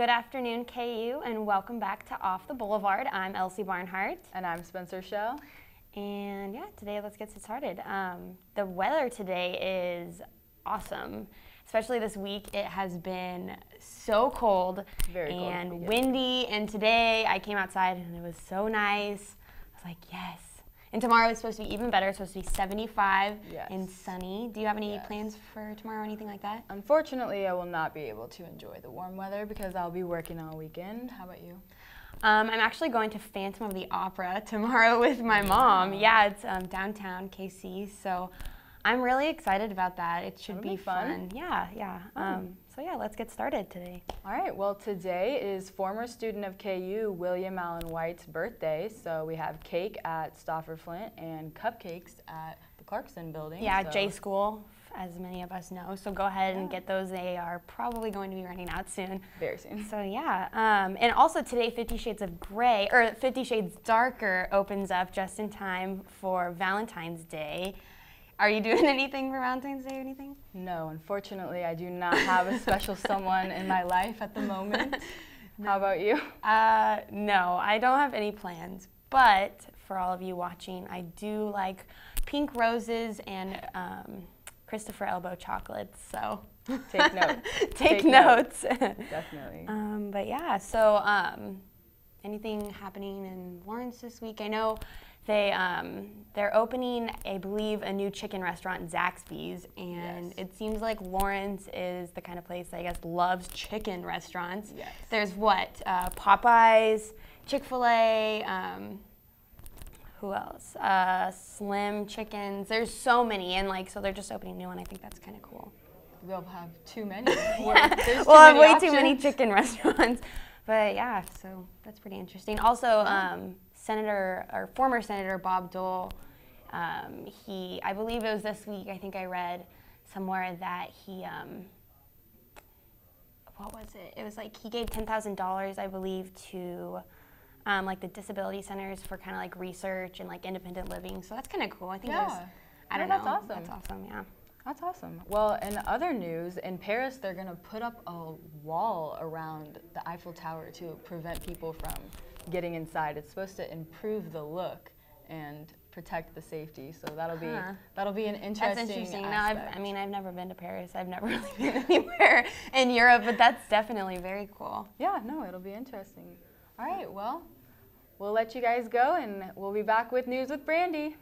good afternoon, KU, and welcome back to Off the Boulevard. I'm Elsie Barnhart. And I'm Spencer Shell. And yeah, today let's get started. The weather today is awesome. Especially this week, it has been so cold and windy, and today I came outside and it was so nice. I was like, yes. And tomorrow is supposed to be even better. It's supposed to be 75 and sunny. Do you have any plans for tomorrow or anything like that? Unfortunately, I will not be able to enjoy the warm weather because I'll be working all weekend. How about you? I'm actually going to Phantom of the Opera tomorrow with my mom. Yeah, it's downtown KC, so I'm really excited about that. It should be fun. Yeah. So yeah, let's get started today. All right, well today is former student of KU, William Allen White's birthday. So we have cake at Stauffer Flint and cupcakes at the Clarkson building. Yeah, J School, as many of us know. So go ahead and get those. They are probably going to be running out soon. Very soon. So yeah, and also today 50 Shades of Grey, or 50 Shades Darker opens up just in time for Valentine's Day. Are you doing anything for Valentine's Day or anything? No, unfortunately, I do not have a special someone in my life at the moment. How about you? No, I don't have any plans. But for all of you watching, I do like pink roses and Christopher Elbow chocolates. So take note. Take notes. Definitely. But yeah, so anything happening in Lawrence this week? I know they're opening, I believe, a new chicken restaurant, Zaxby's, and it seems like Lawrence is the kind of place that I guess loves chicken restaurants. Yes. There's what? Popeyes, Chick-fil-A, who else? Slim Chickens. There's so many, and so they're just opening a new one. I think that's kind of cool. We'll have too many. We'll have way too many chicken restaurants. But yeah, so that's pretty interesting. Also, former Senator Bob Dole, I believe it was this week, I think I read somewhere that he, what was it? It was like he gave $10,000, I believe, to the disability centers for kind of research and independent living. So that's kind of cool. I think I don't know. That's awesome. That's awesome, yeah. That's awesome. Well, in other news, in Paris, they're going to put up a wall around the Eiffel Tower to prevent people from getting inside. It's supposed to improve the look and protect the safety. So that'll be an interesting. That's interesting. Aspect. Now, I've never been to Paris. I've never really been anywhere in Europe, but that's definitely very cool. Yeah, no, it'll be interesting. All right, well, we'll let you guys go, and we'll be back with News with Brandy.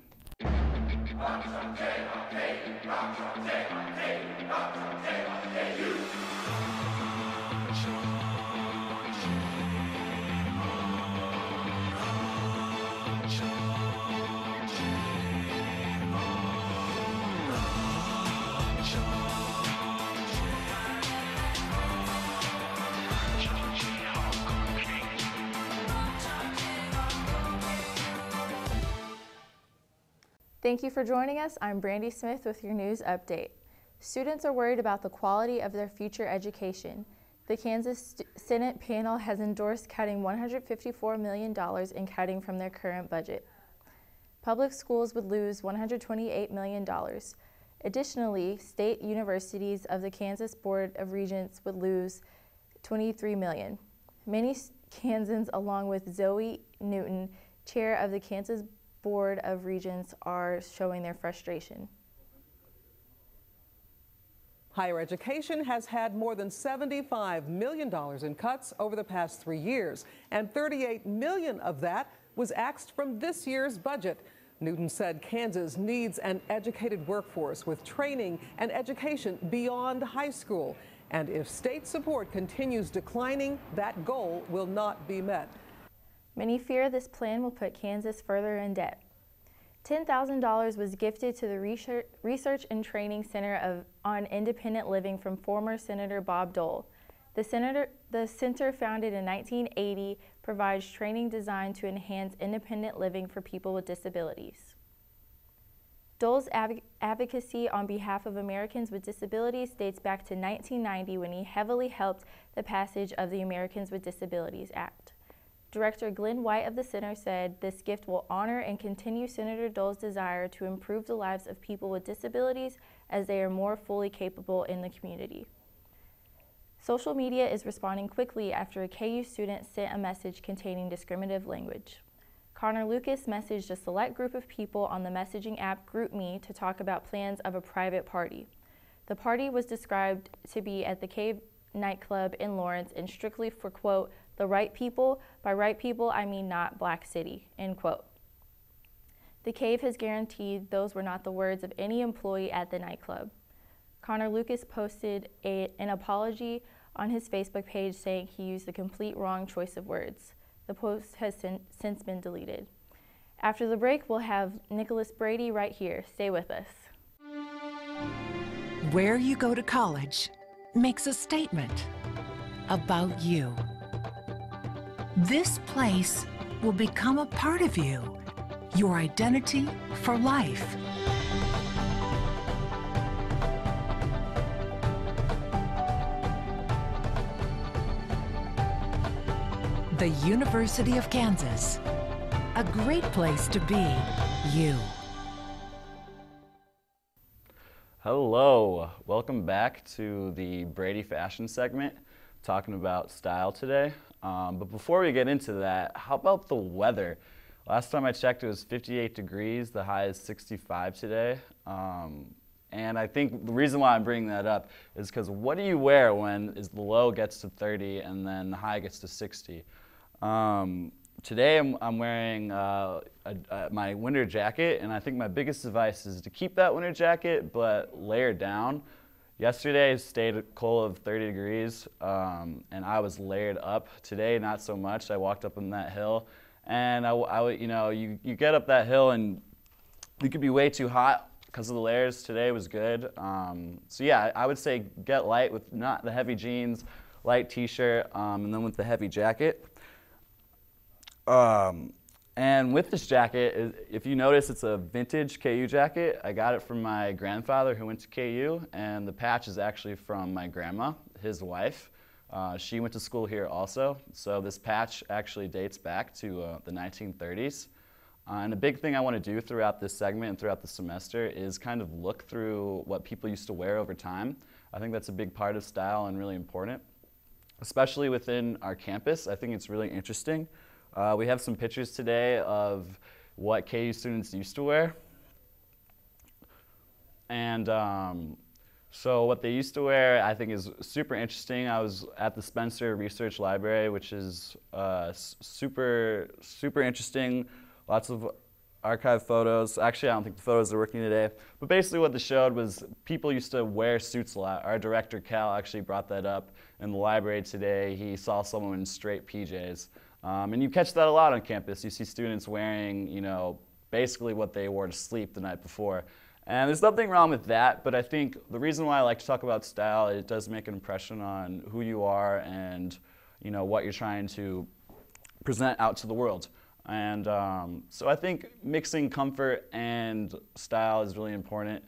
Thank you for joining us. I'm Brandy Smith with your news update. Students are worried about the quality of their future education. The Kansas Senate panel has endorsed cutting $154 million in cutting from their current budget. Public schools would lose $128 million. Additionally, state universities of the Kansas Board of Regents would lose $23 million. Many Kansans, along with Zoe Newton, chair of the Kansas Board of Regents, are showing their frustration. Higher education has had more than $75 million in cuts over the past 3 years, and $38 million of that was axed from this year's budget. Newton said Kansas needs an educated workforce with training and education beyond high school. And if state support continues declining, that goal will not be met. Many fear this plan will put Kansas further in debt. $10,000 was gifted to the Research and Training Center on Independent Living from former Senator Bob Dole. The center, founded in 1980, provides training designed to enhance independent living for people with disabilities. Dole's advocacy on behalf of Americans with Disabilities dates back to 1990, when he heavily helped the passage of the Americans with Disabilities Act. Director Glenn White of the center said this gift will honor and continue Senator Dole's desire to improve the lives of people with disabilities as they are more fully capable in the community. Social media is responding quickly after a KU student sent a message containing discriminative language. Connor Lucas messaged a select group of people on the messaging app GroupMe to talk about plans of a private party. The party was described to be at the Cave nightclub in Lawrence and strictly for, quote, the right people. By right people, I mean not Black City, end quote. The Cave has guaranteed those were not the words of any employee at the nightclub. Connor Lucas posted an apology on his Facebook page saying he used the complete wrong choice of words. The post has since been deleted. After the break, we'll have Nicholas Brady right here. Stay with us. Where you go to college makes a statement about you. This place will become a part of you, your identity for life. The University of Kansas, a great place to be you. Hello, welcome back to the Brady Fashion segment, talking about style today. But before we get into that, how about the weather? Last time I checked, it was 58 degrees, the high is 65 today. And I think the reason why I'm bringing that up is because what do you wear when the low gets to 30 and then the high gets to 60? Today I'm wearing my winter jacket, and I think my biggest advice is to keep that winter jacket but layer down. Yesterday stayed a cold of 30 degrees and I was layered up. Today not so much. I walked up on that hill and you get up that hill and you could be way too hot because of the layers. Today was good. So yeah, I would say get light with not the heavy jeans, light t-shirt, and then with the heavy jacket. And with this jacket, if you notice, it's a vintage KU jacket. I got it from my grandfather who went to KU, and the patch is actually from my grandma, his wife. She went to school here also, so this patch actually dates back to the 1930s. And a big thing I want to do throughout this segment and throughout the semester is kind of look through what people used to wear over time. I think that's a big part of style and really important, especially within our campus. I think it's really interesting. We have some pictures today of what KU students used to wear. And so what they used to wear, I think, is super interesting. I was at the Spencer Research Library, which is super interesting. Lots of archive photos. Actually, I don't think the photos are working today. But basically what they showed was people used to wear suits a lot. Our director, Cal, actually brought that up in the library today. He saw someone in straight PJs. And you catch that a lot on campus. You see students wearing, basically what they wore to sleep the night before. And there's nothing wrong with that, but I think the reason why I like to talk about style, it does make an impression on who you are and, what you're trying to present out to the world. And so I think mixing comfort and style is really important.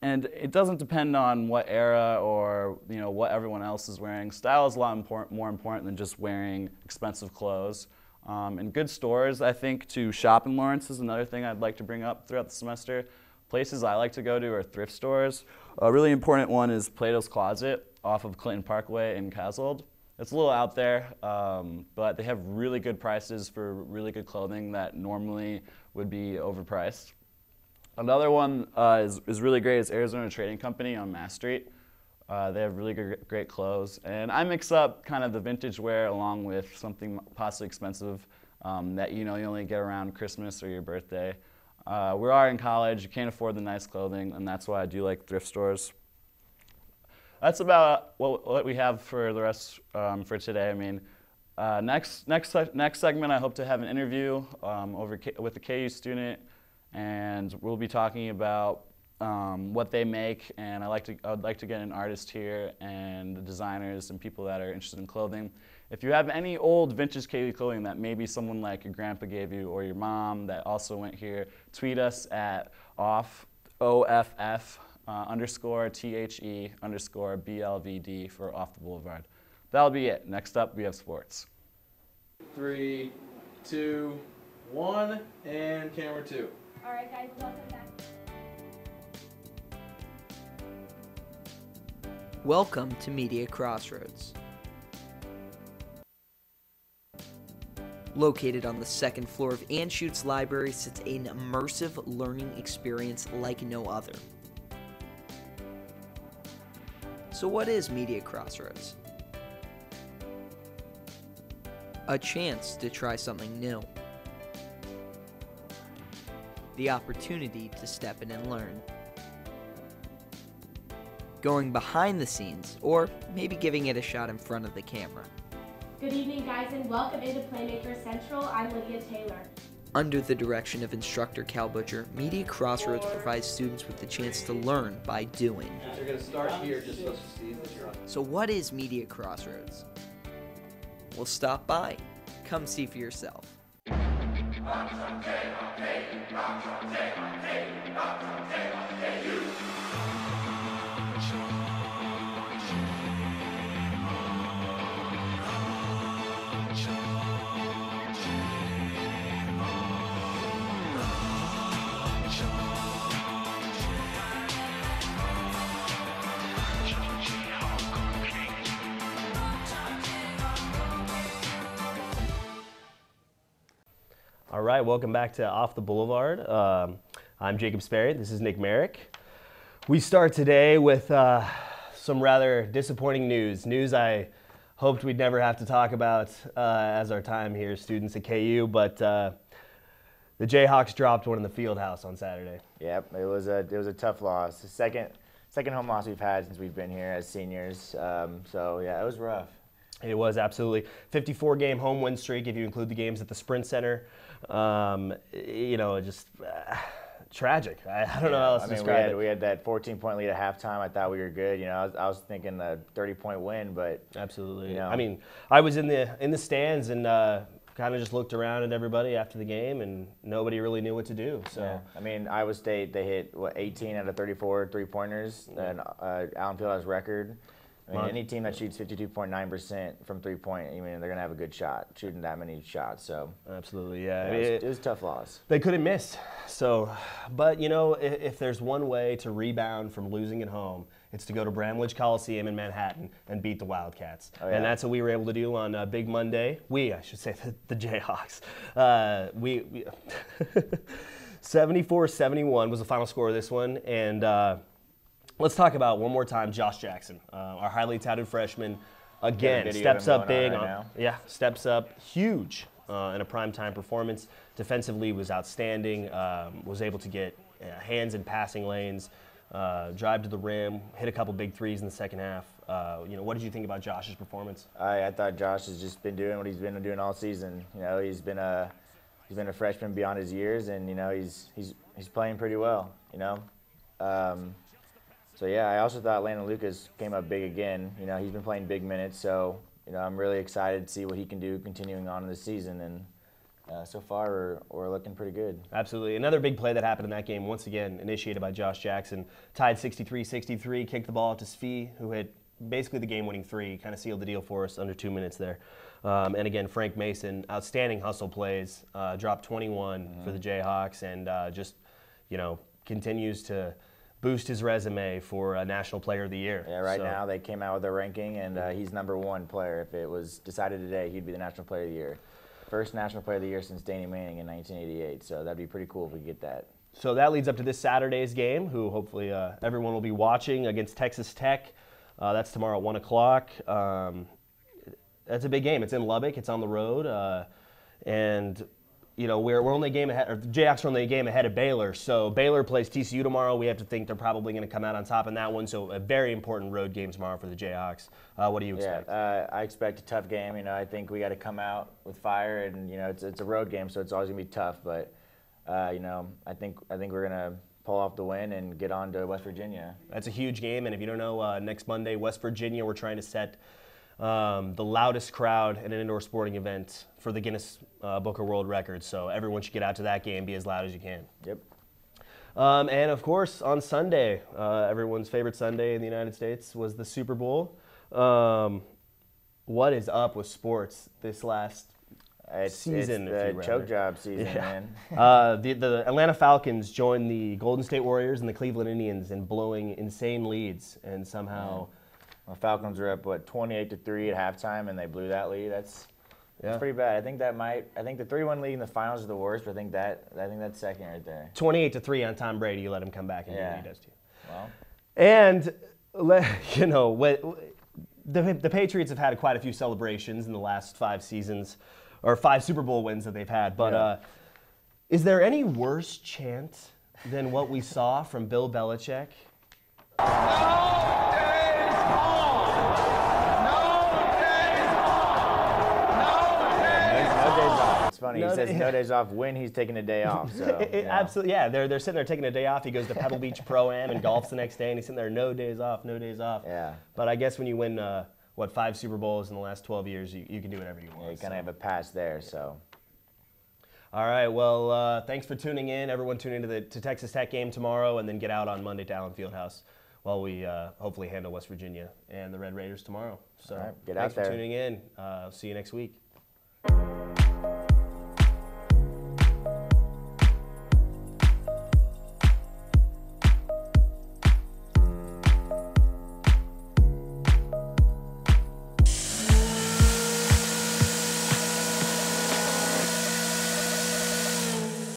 And it doesn't depend on what era or what everyone else is wearing. Style is a lot more important than just wearing expensive clothes. And good stores, I think, to shop in Lawrence is another thing I'd like to bring up throughout the semester. Places I like to go to are thrift stores. A really important one is Plato's Closet off of Clinton Parkway in Caswold. It's a little out there, but they have really good prices for really good clothing that normally would be overpriced. Another one is really great is Arizona Trading Company on Mass Street. They have really great clothes. And I mix up kind of the vintage wear along with something possibly expensive that you only get around Christmas or your birthday. We are in college, you can't afford the nice clothing, and that's why I do like thrift stores. That's about what we have for the rest for today. I mean, next segment I hope to have an interview with a KU student, and we'll be talking about what they make, and I'd like to get an artist here and the designers and people that are interested in clothing. If you have any old vintage KU clothing that maybe someone like your grandpa gave you or your mom that also went here, tweet us at _THE_BLVD for Off the Boulevard. That'll be it. Next up, we have sports. 3, 2, 1, and camera 2. All right, guys, welcome back. Welcome to Media Crossroads. Located on the second floor of Anschutz Library sits an immersive learning experience like no other. So what is Media Crossroads? A chance to try something new. The opportunity to step in and learn. Going behind the scenes, or maybe giving it a shot in front of the camera. Good evening, guys, and welcome into Playmaker Central. I'm Lydia Taylor. Under the direction of instructor Cal Butcher, Media Crossroads provides students with the chance to learn by doing. You're going to start here just so see that you're on. So what is Media Crossroads? Well, stop by. Come see for yourself. All right, welcome back to Off the Boulevard. I'm Jacob Sperry. This is Nick Merrick. We start today with some rather disappointing news I hoped we'd never have to talk about as our time here, students at KU, but the Jayhawks dropped one in the field house on Saturday. Yep, it was a tough loss. The second home loss we've had since we've been here as seniors. So yeah, it was rough. It was absolutely 54-game home win streak if you include the games at the Sprint Center. Just tragic. I don't know how else to describe it. We had that 14-point lead at halftime. I thought we were good. I was thinking a 30-point win, but absolutely. I mean, I was in the stands and kind of just looked around at everybody after the game, and nobody really knew what to do. So yeah. I mean, Iowa State, they hit 18 out of 34 three-pointers, and Allen Fieldhouse record. I mean, any team that shoots 52.9% from three-point, they're going to have a good shot, shooting that many shots. So absolutely, yeah. It was a tough loss. They couldn't miss. So, but if there's one way to rebound from losing at home, it's to go to Bramlage Coliseum in Manhattan and beat the Wildcats. Oh, yeah. And that's what we were able to do on Big Monday. I should say the Jayhawks. We 74-71 was the final score of this one, and. Let's talk about one more time Josh Jackson, our highly touted freshman. Again, steps up big. Steps up huge in a primetime performance. Defensively was outstanding. Was able to get hands in passing lanes, drive to the rim, hit a couple big threes in the second half. What did you think about Josh's performance? I thought Josh has just been doing what he's been doing all season. He's been a freshman beyond his years, and he's playing pretty well. So yeah, I also thought Landon Lucas came up big again. He's been playing big minutes, so I'm really excited to see what he can do continuing on in the season. And so far, we're looking pretty good. Absolutely. Another big play that happened in that game, once again initiated by Josh Jackson, tied 63-63, kicked the ball to Svi, who hit basically the game-winning three, kind of sealed the deal for us under 2 minutes there. And again, Frank Mason, outstanding hustle plays, dropped 21 for the Jayhawks, and continues to boost his resume for a National Player of the Year. Yeah, right now they came out with a ranking, and he's #1 player. If it was decided today, he'd be the National Player of the Year. First National Player of the Year since Danny Manning in 1988, so that'd be pretty cool if we get that. So that leads up to this Saturday's game, who hopefully everyone will be watching, against Texas Tech. That's tomorrow at 1 o'clock. That's a big game. It's in Lubbock. It's on the road. And we're only a game ahead, or the Jayhawks are only a game ahead of Baylor. So Baylor plays TCU tomorrow. We have to think they're probably going to come out on top in that one. So a very important road game tomorrow for the Jayhawks. What do you expect? Yeah, I expect a tough game. I think we got to come out with fire, and it's a road game, so it's always going to be tough. But I think we're going to pull off the win and get on to West Virginia. That's a huge game, and if you don't know, next Monday, West Virginia, we're trying to set the loudest crowd in an indoor sporting event for the Guinness Book of World Records. So everyone should get out to that game, be as loud as you can. Yep. And of course, on Sunday, everyone's favorite Sunday in the United States was the Super Bowl. What is up with sports this last season? It's the choke job season, man. The Atlanta Falcons joined the Golden State Warriors and the Cleveland Indians in blowing insane leads, and somehow The Falcons were up 28-3 at halftime, and they blew that lead. That's pretty bad. I think the 3-1 lead in the finals is the worst, but I think that's second right there. 28-3 on Tom Brady. You let him come back and do what he does to you. Well, and you know the Patriots have had quite a few celebrations in the last 5 seasons, or 5 Super Bowl wins that they've had. But is there any worse chant than what we saw from Bill Belichick? Funny. He says no days off when he's taking a day off. So, Absolutely, yeah. They're sitting there taking a day off. He goes to Pebble Beach Pro-Am and golfs the next day, and he's sitting there, no days off, no days off. Yeah. But I guess when you win, 5 Super Bowls in the last 12 years, you can do whatever you want. Yeah, you kind of have a pass there, so. All right, well, thanks for tuning in. Everyone tune into to Texas Tech game tomorrow, and then get out on Monday to Allen Fieldhouse while we hopefully handle West Virginia and the Red Raiders tomorrow. So all right, get thanks out there. for tuning in. See you next week.